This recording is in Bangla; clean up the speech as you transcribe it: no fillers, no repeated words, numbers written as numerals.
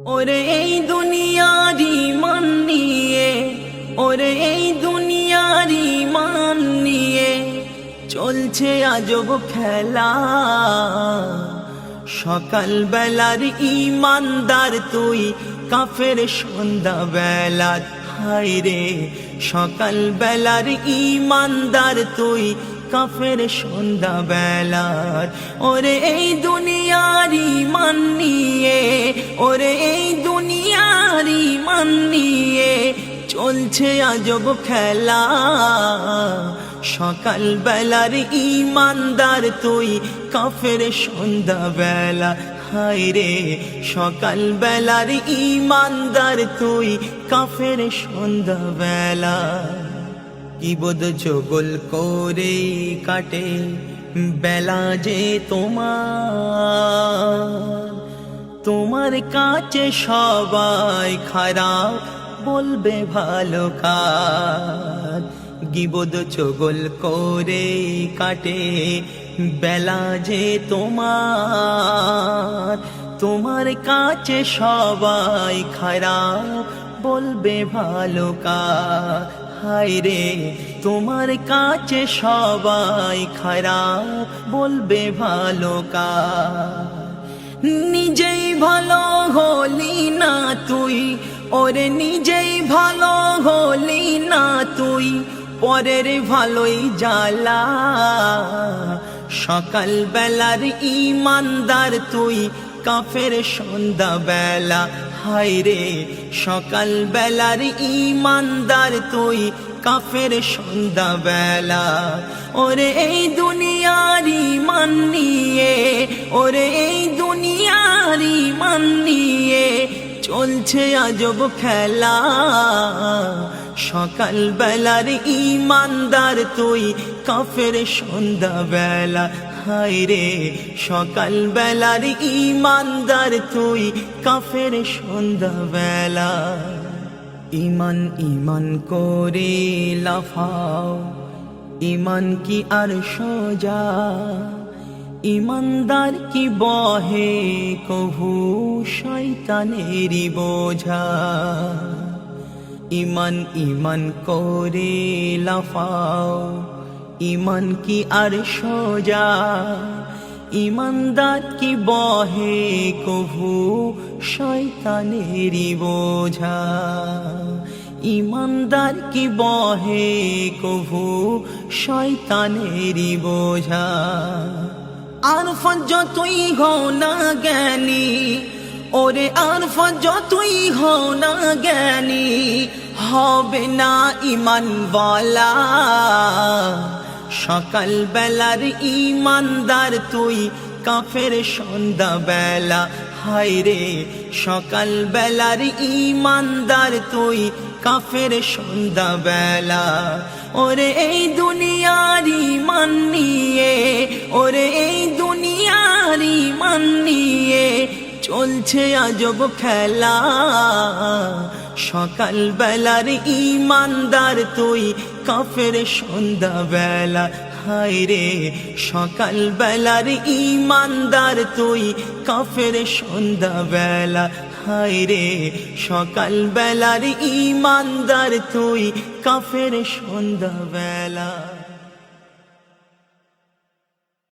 ওরে এই দুনিয়ারি মান নিয়ে, ওরে এই দুনিয়ারি মান নিয়ে চলছে আজব খেলা। সকাল বেলার ইমানদার তুই, কাফের সন্ধ্যা বেলা। হায় রে সকাল বেলার ইমানদার তুই, কাফের সন্ধ্যা বেলার। ওরে এই দুনিয়ারি মান নিয়ে, ওরে এই দুনিয়ারি মান নিয়ে চলছে আজব খেলা। সকাল বেলার ইমানদার তুই, কাফের সন্ধ্যা বেলা। হায় রে সকাল বেলার ইমানদার তুই, কাফের সন্ধ্যা বেলা। কি বোধ চগল করে কাটে বেলা যে তোমার কাছে সবাই খারাপ বলবে ভালো কাজ। গিবোধ চগল করে কাটে বেলা যে তোমার কাছে সবাই খারাপ বলবে ভালো কাজ। হায় রে তোমার কাছে সবাই খারাপ বলবে ভালো কাজ। নিজেই ভালো হলি না তুই, ওরে নিজেই ভালো হলি না তুই, পরের ভালোই জ্বালা। সকাল বেলার ইমানদার তুই, কাফের সন্ধ্যা বেলা। হায় রে সকাল বেলার ইমানদার তুই, কাফের সন্ধ্যা বেলা। ওরে এই দুনিয়ারি মান নিয়ে, ওরে এই দুনিয়ারি মান নিয়ে চলছে আজব খেলা। সকাল বেলার ইমানদার তুই, কাফের সন্ধ্যা বেলা। হায় রে সকাল বেলার ইমানদার তুই, কাফের সন্ধ্যা বেলা। ইমান ইমান করে লাফাও, ইমান কি আর সোজা? ইমানদার কি বহে কভু শয়তানেরই বোঝা? ইমান ইমান করে লাফাও, ইমান কি আর সোজা? ইমানদার কি বহে কভু শয়তানেরই বোঝা? ইমানদার কি বহে কভু শয়তানেরই বোঝা? আরফা যতই হও না জ্ঞানী, ওরে আরফা যতই হও না জ্ঞানী, হবে না ইমানওয়ালা। সকাল বেলার ইমানদার তুই, কাফের সন্ধ্যা বেলা। হায় রে সকাল বেলার ইমানদার তুই, কাফের সন্ধ্যা বেলা। ওরে এই দুনিয়ারি মান নিয়ে, ওরে এই দুনিয়ারি মান নিয়ে চলছে আজব খেলা। সকাল বেলার ইমানদার তুই, কাফের সন্ধ্যা বেলা। হায় রে সকাল বেলার ইমানদার তুই, কাফের সন্ধ্যা বেলা। হায় রে সকাল বেলার ইমানদার তুই, কাফের সন্ধ্যা বেলা।